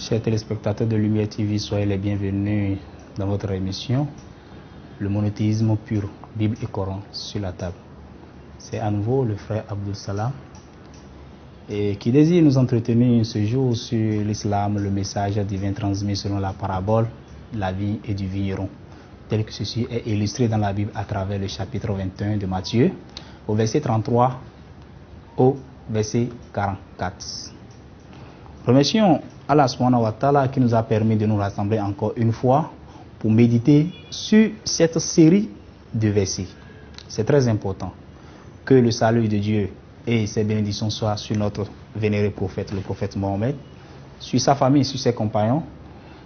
Chers téléspectateurs de Lumière TV, soyez les bienvenus dans votre émission Le monothéisme pur, Bible et Coran sur la table. C'est à nouveau le frère Abdul Salam et qui désire nous entretenir ce jour sur l'islam, le message divin transmis selon la parabole de la vigne et du vigneron, tel que ceci est illustré dans la Bible à travers le chapitre 21 de Matthieu, au verset 33 au verset 44. Remercions Allah subhanahu wa ta'ala qui nous a permis de nous rassembler encore une fois pour méditer sur cette série de versets. C'est très important que le salut de Dieu et ses bénédictions soient sur notre vénéré prophète, le prophète Mohammed, sur sa famille, sur ses compagnons,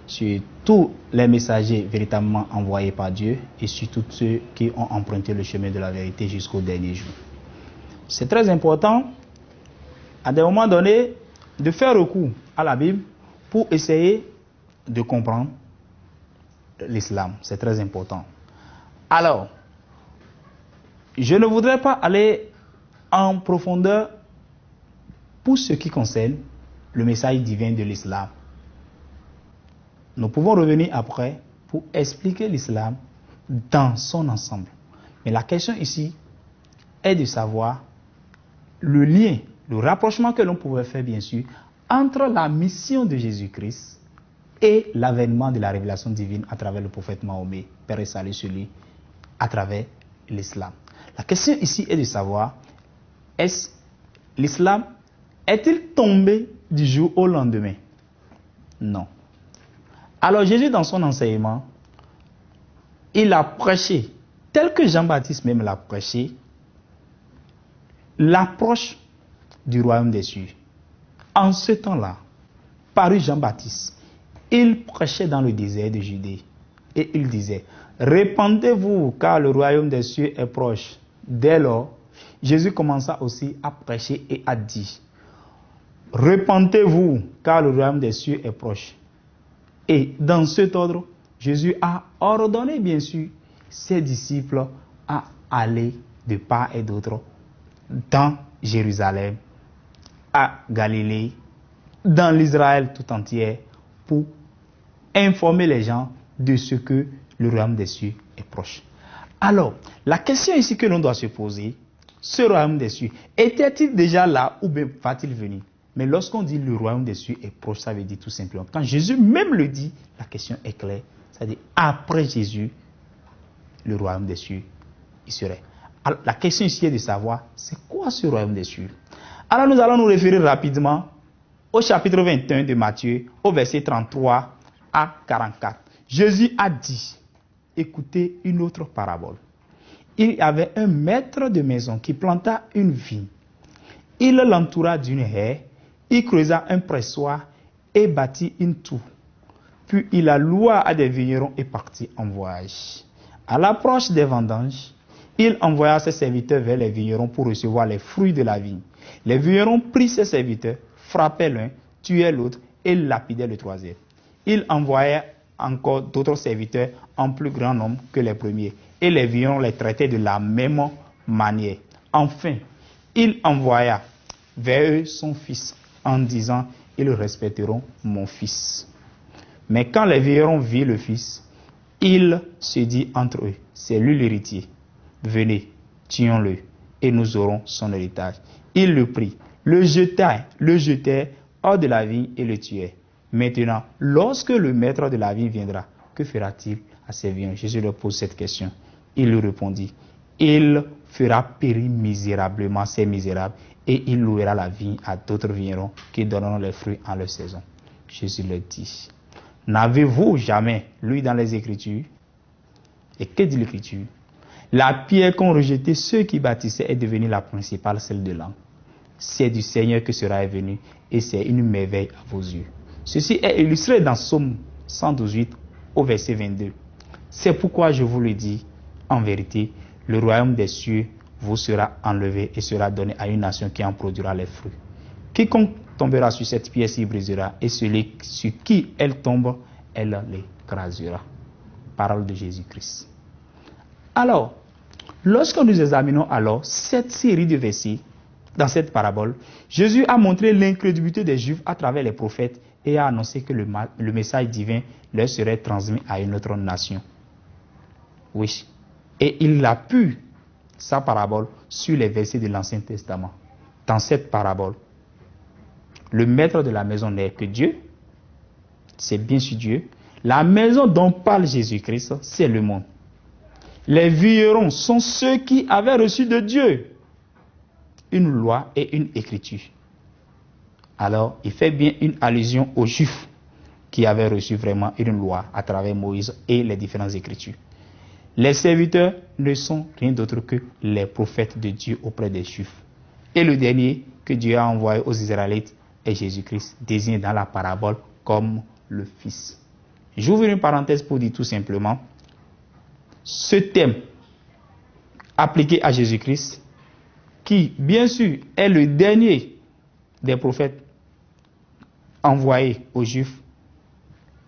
sur tous les messagers véritablement envoyés par Dieu et sur tous ceux qui ont emprunté le chemin de la vérité jusqu'au dernier jour. C'est très important, à des moments donnés, de faire recours à la Bible pour essayer de comprendre l'islam. C'est très important. Alors, je ne voudrais pas aller en profondeur pour ce qui concerne le message divin de l'islam. Nous pouvons revenir après pour expliquer l'islam dans son ensemble. Mais la question ici est de savoir le lien, le rapprochement que l'on pouvait faire bien sûr entre la mission de Jésus-Christ et l'avènement de la révélation divine à travers le prophète Mahomet, Père et salut sur lui, à travers l'islam. La question ici est de savoir, est-ce l'islam est-il tombé du jour au lendemain? Non. Alors Jésus dans son enseignement, il a prêché, tel que Jean-Baptiste même l'a prêché, l'approche du royaume des cieux. En ce temps-là, parut Jean-Baptiste. Il prêchait dans le désert de Judée et il disait, répandez-vous car le royaume des cieux est proche. Dès lors, Jésus commença aussi à prêcher et à dire, répandez-vous car le royaume des cieux est proche. Et dans cet ordre, Jésus a ordonné bien sûr ses disciples à aller de part et d'autre dans Jérusalem, à Galilée, dans l'Israël tout entier, pour informer les gens de ce que le royaume des cieux est proche. Alors, la question ici que l'on doit se poser, ce royaume des cieux, était-il déjà là ou bien va-t-il venir? Mais lorsqu'on dit le royaume des cieux est proche, ça veut dire tout simplement, quand Jésus même le dit, la question est claire, c'est-à-dire après Jésus, le royaume des cieux, il serait. Alors, la question ici est de savoir, c'est quoi ce royaume des cieux? Alors nous allons nous référer rapidement au chapitre 21 de Matthieu, au verset 33 à 44. Jésus a dit, écoutez une autre parabole. Il y avait un maître de maison qui planta une vigne. Il l'entoura d'une haie, il creusa un pressoir et bâtit une tour. Puis il la loua à des vignerons et partit en voyage. À l'approche des vendanges, il envoya ses serviteurs vers les vignerons pour recevoir les fruits de la vigne. Les vignerons prirent ses serviteurs, frappaient l'un, tuaient l'autre et lapidaient le troisième. Il envoya encore d'autres serviteurs en plus grand nombre que les premiers, et les vignerons les traitaient de la même manière. Enfin, il envoya vers eux son fils en disant, ils respecteront mon fils. Mais quand les vignerons virent le fils, ils se dirent entre eux, c'est lui l'héritier. Venez, tuons-le, et nous aurons son héritage. Ils le prirent, le jetèrent hors de la vigne et le tuèrent. Maintenant, lorsque le maître de la vigne viendra, que fera-t-il à ses vignerons? Jésus leur pose cette question. Il lui répondit, il fera périr misérablement ces misérables, et il louera la vigne à d'autres vignerons qui donneront les fruits en leur saison. Jésus leur dit, n'avez-vous jamais lu dans les Écritures? Et que dit l'Écriture? La pierre qu'ont rejetée ceux qui bâtissaient est devenue la principale, celle de l'angle. C'est du Seigneur que sera venu, et c'est une merveille à vos yeux. Ceci est illustré dans Psaume 118 au verset 22. C'est pourquoi je vous le dis, en vérité, le royaume des cieux vous sera enlevé et sera donné à une nation qui en produira les fruits. Quiconque tombera sur cette pierre s'y brisera, et celui sur qui elle tombe, elle l'écrasera. Parole de Jésus-Christ. Alors, lorsque nous examinons alors cette série de versets, dans cette parabole, Jésus a montré l'incrédulité des Juifs à travers les prophètes et a annoncé que le message divin leur serait transmis à une autre nation. Oui. Et il appuie sa parabole sur les versets de l'Ancien Testament. Dans cette parabole, le maître de la maison n'est que Dieu. C'est bien sûr Dieu. La maison dont parle Jésus-Christ, c'est le monde. Les vignerons sont ceux qui avaient reçu de Dieu une loi et une écriture. Alors, il fait bien une allusion aux Juifs qui avaient reçu vraiment une loi à travers Moïse et les différentes écritures. Les serviteurs ne sont rien d'autre que les prophètes de Dieu auprès des Juifs. Et le dernier que Dieu a envoyé aux Israélites est Jésus-Christ, désigné dans la parabole comme le Fils. J'ouvre une parenthèse pour dire tout simplement, ce thème appliqué à Jésus-Christ, qui bien sûr est le dernier des prophètes envoyés aux Juifs,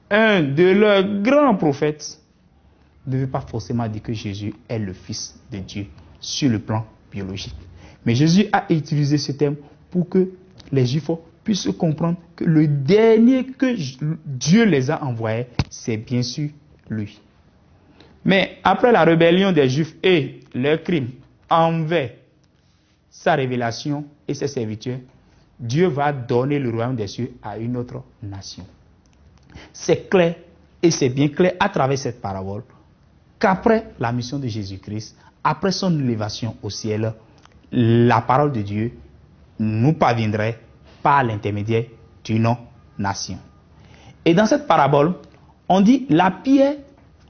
un de leurs grands prophètes, ne veut pas forcément dire que Jésus est le Fils de Dieu sur le plan biologique. Mais Jésus a utilisé ce thème pour que les Juifs puissent comprendre que le dernier que Dieu les a envoyés, c'est bien sûr lui. Mais après la rébellion des Juifs et leurs crimes envers sa révélation et ses serviteurs, Dieu va donner le royaume des cieux à une autre nation. C'est clair, et c'est bien clair à travers cette parabole, qu'après la mission de Jésus-Christ, après son élévation au ciel, la parole de Dieu nous parviendrait par l'intermédiaire d'une nation. Et dans cette parabole, on dit la pierre,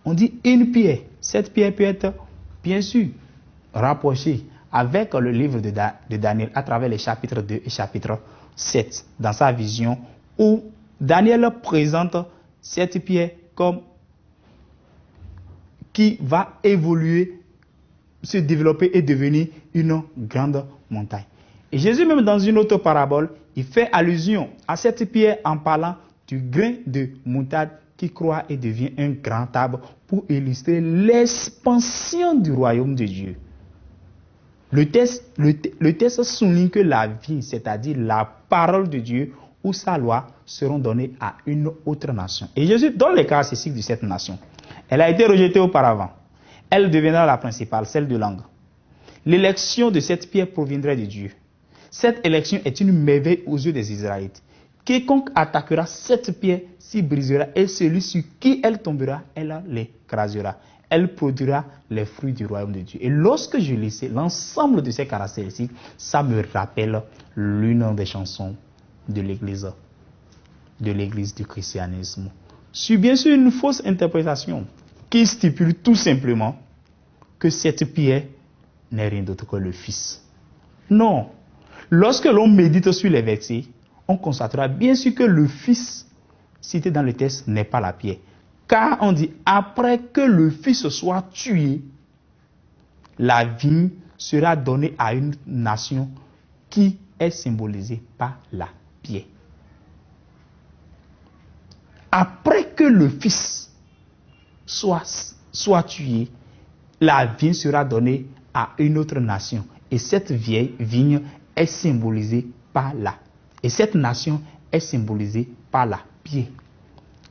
on dit une pierre. Cette pierre peut être, bien sûr, rapprochée avec le livre de Daniel à travers les chapitres 2 et chapitre 7, dans sa vision, où Daniel présente cette pierre comme qui va évoluer, se développer et devenir une grande montagne. Et Jésus, même dans une autre parabole, il fait allusion à cette pierre en parlant du grain de moutarde qui croît et devient un grand arbre pour illustrer l'expansion du royaume de Dieu. Le texte souligne que la vie, c'est-à-dire la parole de Dieu ou sa loi, seront données à une autre nation. Et Jésus donne les caractéristiques de cette nation. Elle a été rejetée auparavant. Elle deviendra la principale, celle de langue. L'élection de cette pierre proviendrait de Dieu. Cette élection est une merveille aux yeux des Israélites. Quiconque attaquera cette pierre s'y brisera et celui sur qui elle tombera, elle l'écrasera. Elle produira les fruits du royaume de Dieu. Et lorsque je lis l'ensemble de ces caractéristiques, ça me rappelle l'une des chansons de l'Église du christianisme. C'est bien sûr une fausse interprétation qui stipule tout simplement que cette pierre n'est rien d'autre que le Fils. Non. Lorsque l'on médite sur les versets, on constatera bien sûr que le Fils cité dans le texte n'est pas la pierre. Car on dit, après que le Fils soit tué, la vigne sera donnée à une nation qui est symbolisée par la pierre. Après que le Fils soit tué, la vigne sera donnée à une autre nation. Et cette vieille vigne est symbolisée par la. Et cette nation est symbolisée par la pierre.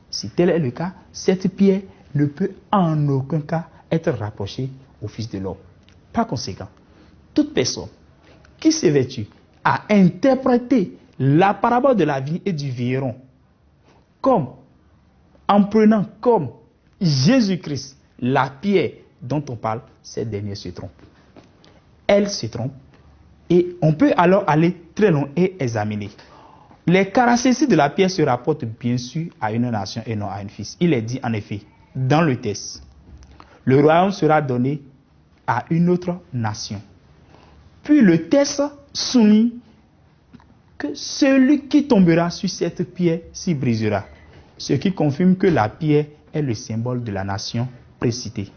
Si tel est le cas, cette pierre ne peut en aucun cas être rapprochée au Fils de l'homme. Par conséquent, toute personne qui s'évertue à interpréter la parabole de la vie et du vigneron comme, en prenant comme Jésus-Christ la pierre dont on parle, cette dernière se trompe. Elle se trompe et on peut alors aller très loin et examiner. Les caractéristiques de la pierre se rapportent bien sûr à une nation et non à un fils. Il est dit en effet, dans le texte, le royaume sera donné à une autre nation. Puis le texte souligne que celui qui tombera sur cette pierre s'y brisera. Ce qui confirme que la pierre est le symbole de la nation précitée.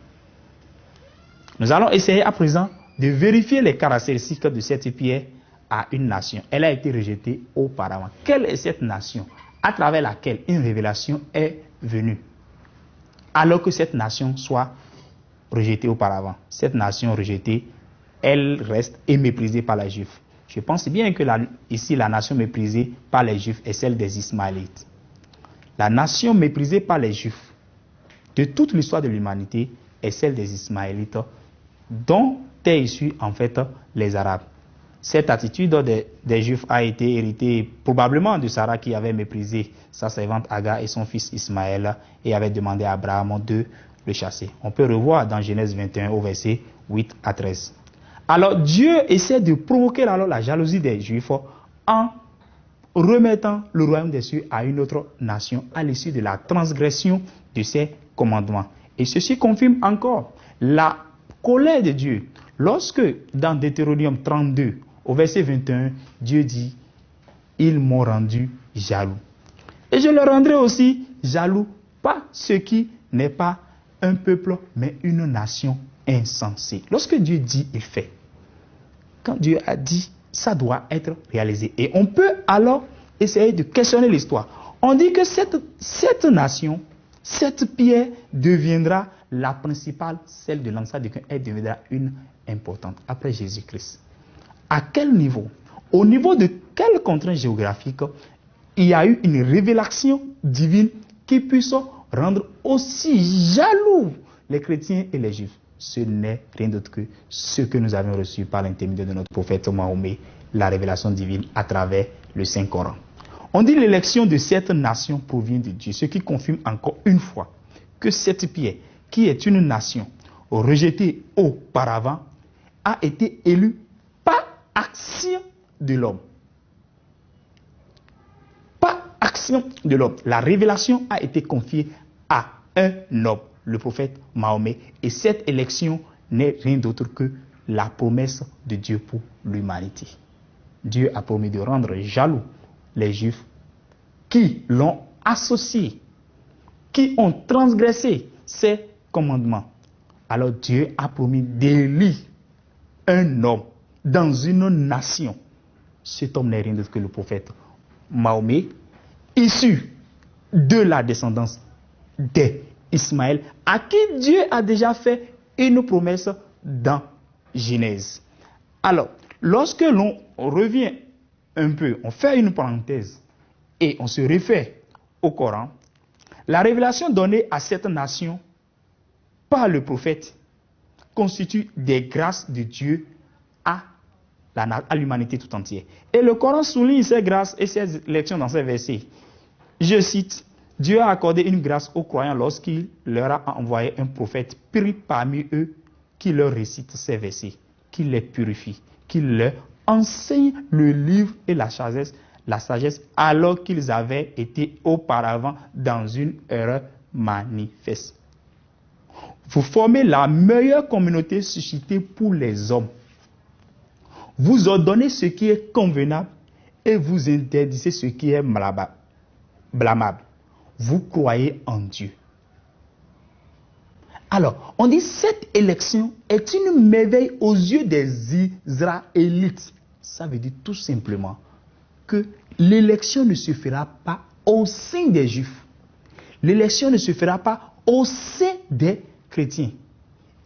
Nous allons essayer à présent de vérifier les caractéristiques de cette pierre à une nation. Elle a été rejetée auparavant. Quelle est cette nation à travers laquelle une révélation est venue alors que cette nation soit rejetée auparavant? Cette nation rejetée, elle reste et méprisée par les Juifs. Je pense bien que ici, la nation méprisée par les Juifs est celle des Ismaélites. La nation méprisée par les Juifs de toute l'histoire de l'humanité est celle des Ismaélites, dont est issu en fait les Arabes. Cette attitude des Juifs a été héritée probablement de Sarah qui avait méprisé sa servante Agar et son fils Ismaël et avait demandé à Abraham de le chasser. On peut revoir dans Genèse 21 au verset 8 à 13. Alors Dieu essaie de provoquer alors la jalousie des Juifs en remettant le royaume des cieux à une autre nation à l'issue de la transgression de ses commandements. Et ceci confirme encore la colère de Dieu. Lorsque dans Deutéronome 32, au verset 21, Dieu dit « Ils m'ont rendu jaloux. Et je le rendrai aussi jaloux, pas ce qui n'est pas un peuple, mais une nation insensée. » Lorsque Dieu dit, il fait. Quand Dieu a dit, ça doit être réalisé. Et on peut alors essayer de questionner l'histoire. On dit que cette nation, cette pierre deviendra la principale, celle de l'ancêtre de Cain, elle deviendra une importante après Jésus-Christ. À quel niveau? Au niveau de quelle contrainte géographique il y a eu une révélation divine qui puisse rendre aussi jaloux les chrétiens et les juifs? Ce n'est rien d'autre que ce que nous avons reçu par l'intermédiaire de notre prophète Mahomet, la révélation divine à travers le Saint-Coran. On dit l'élection de cette nation provient de Dieu, ce qui confirme encore une fois que cette pierre, qui est une nation rejetée auparavant, a été élue par action de l'homme. Par action de l'homme. La révélation a été confiée à un homme, le prophète Mahomet. Et cette élection n'est rien d'autre que la promesse de Dieu pour l'humanité. Dieu a promis de rendre jaloux les Juifs qui l'ont associé, qui ont transgressé ses commandements. Alors Dieu a promis d'élire un homme dans une nation. Cet homme n'est rien d'autre que le prophète Mahomet, issu de la descendance d'Ismaël, à qui Dieu a déjà fait une promesse dans Genèse. Alors, lorsque l'on revient un peu, on fait une parenthèse et on se réfère au Coran, la révélation donnée à cette nation par le prophète constitue des grâces de Dieu à l'humanité tout entière. Et le Coran souligne ces grâces et ces lections dans ces versets. Je cite, « Dieu a accordé une grâce aux croyants lorsqu'il leur a envoyé un prophète pris parmi eux qui leur récite ces versets, qui les purifie, qui leur enseigne le livre et la sagesse alors qu'ils avaient été auparavant dans une erreur manifeste. Vous formez la meilleure communauté suscitée pour les hommes. Vous ordonnez ce qui est convenable et vous interdisez ce qui est blâmable. Vous croyez en Dieu. » Alors, on dit cette élection est une merveille aux yeux des Israélites. Ça veut dire tout simplement que l'élection ne se fera pas au sein des Juifs. L'élection ne se fera pas au sein des chrétiens.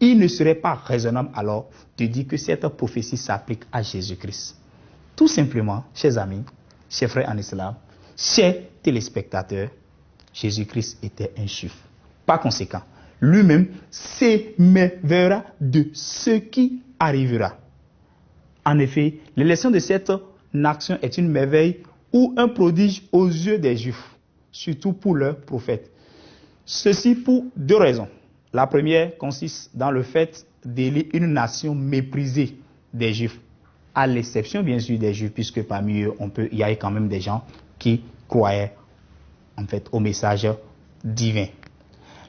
Il ne serait pas raisonnable alors de dire que cette prophétie s'applique à Jésus-Christ. Tout simplement, chers amis, chers frères en islam, chers téléspectateurs, Jésus-Christ était un juif. Par conséquent, lui-même s'émerveillera de ce qui arrivera. En effet, l'élection de cette nation est une merveille ou un prodige aux yeux des Juifs, surtout pour leurs prophètes. Ceci pour deux raisons. La première consiste dans le fait d'élire une nation méprisée des Juifs, à l'exception bien sûr des Juifs, puisque parmi eux, il y a quand même des gens qui croyaient en fait au message divin.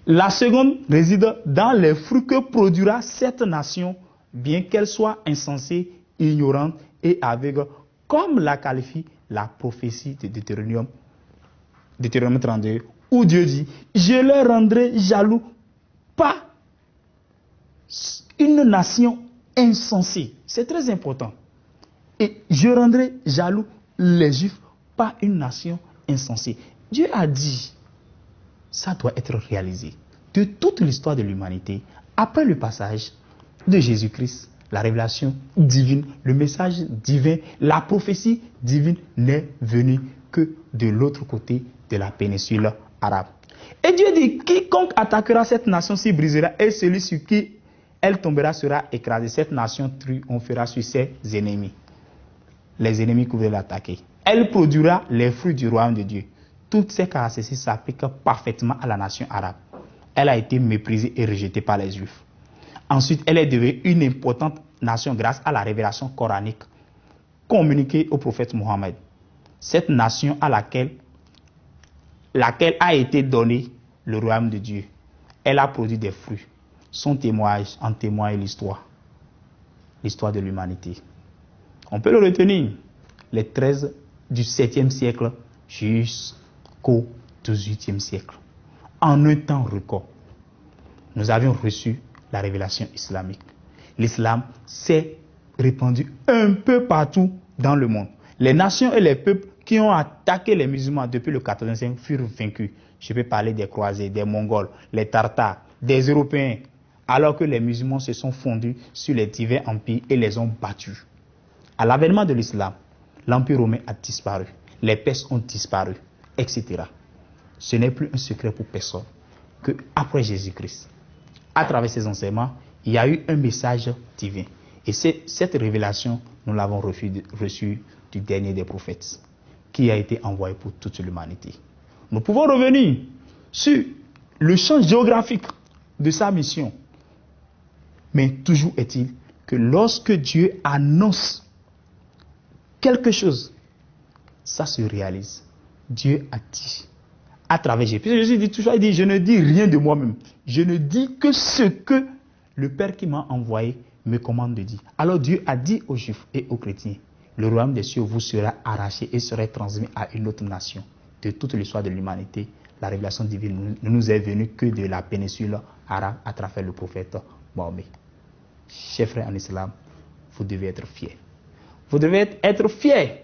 La seconde réside dans les fruits que produira cette nation, bien qu'elle soit insensée, ignorante et aveugle, comme la qualifie la prophétie de Deutéronome 32, où Dieu dit « Je leur rendrai jaloux pas une nation insensée. » C'est très important. Et je rendrai jaloux les Juifs, pas une nation insensée. Dieu a dit, ça doit être réalisé. De toute l'histoire de l'humanité, après le passage de Jésus-Christ, la révélation divine, le message divin, la prophétie divine n'est venue que de l'autre côté de la péninsule arabe. Et Dieu dit, quiconque attaquera cette nation-ci brisera, et celui sur qui elle tombera sera écrasé. Cette nation triomphera sur ses ennemis. Les ennemis qui voulaient l'attaquer. Elle produira les fruits du royaume de Dieu. Toutes ces caractéristiques s'appliquent parfaitement à la nation arabe. Elle a été méprisée et rejetée par les Juifs. Ensuite, elle est devenue une importante nation grâce à la révélation coranique communiquée au prophète Mohammed. Cette nation à laquelle a été donné le royaume de Dieu, elle a produit des fruits. Son témoignage en témoigne l'histoire de l'humanité. On peut le retenir, les 13 du 7e siècle jusqu'au 18e siècle. En un temps record, nous avions reçu la révélation islamique. L'islam s'est répandu un peu partout dans le monde. Les nations et les peuples qui ont attaqué les musulmans depuis le 14e siècle furent vaincus. Je peux parler des croisés, des Mongols, les Tartares, des Européens, alors que les musulmans se sont fondus sur les divers empires et les ont battus. À l'avènement de l'islam, l'empire romain a disparu, les Perses ont disparu, etc. Ce n'est plus un secret pour personne que après Jésus-Christ, à travers ses enseignements, il y a eu un message divin. Et cette révélation, nous l'avons reçue du dernier des prophètes, qui a été envoyé pour toute l'humanité. Nous pouvons revenir sur le champ géographique de sa mission. Mais toujours est-il que lorsque Dieu annonce quelque chose, ça se réalise. Dieu a dit, à travers Jésus. Jésus dit toujours, il dit, je ne dis rien de moi-même. Je ne dis que ce que le Père qui m'a envoyé me commande de dire. Alors Dieu a dit aux Juifs et aux chrétiens, le royaume des cieux vous sera arraché et sera transmis à une autre nation. De toute l'histoire de l'humanité, la révélation divine ne nous est venue que de la péninsule arabe à travers le prophète Mahomet. Chers frères en islam, vous devez être fiers. Vous devez être fiers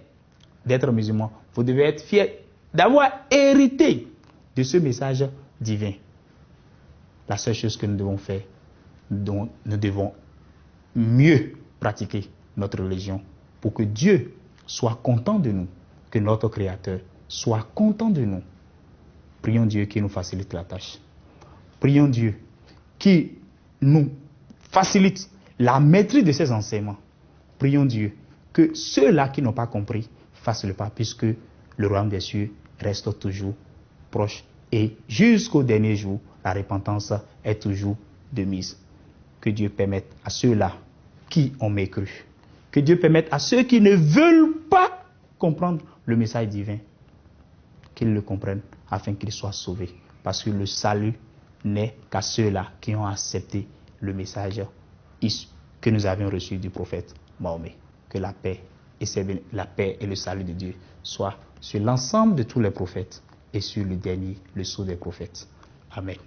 d'être musulmans. Vous devez être fiers d'avoir hérité de ce message divin. La seule chose que nous devons faire, nous devons mieux pratiquer notre religion pour que Dieu soit content de nous, que notre Créateur soit content de nous. Prions Dieu qui nous facilite la tâche. Prions Dieu qui nous facilite la maîtrise de ces enseignements. Prions Dieu que ceux-là qui n'ont pas compris fassent le pas, puisque le royaume des cieux reste toujours proche et jusqu'au dernier jour, la repentance est toujours de mise. Que Dieu permette à ceux-là qui ont mécru, que Dieu permette à ceux qui ne veulent pas comprendre le message divin, qu'ils le comprennent afin qu'ils soient sauvés. Parce que le salut n'est qu'à ceux-là qui ont accepté le message que nous avions reçu du prophète Mahomet. Que la paix et le salut de Dieu soient sur l'ensemble de tous les prophètes et sur le dernier, le sceau des prophètes. Amen.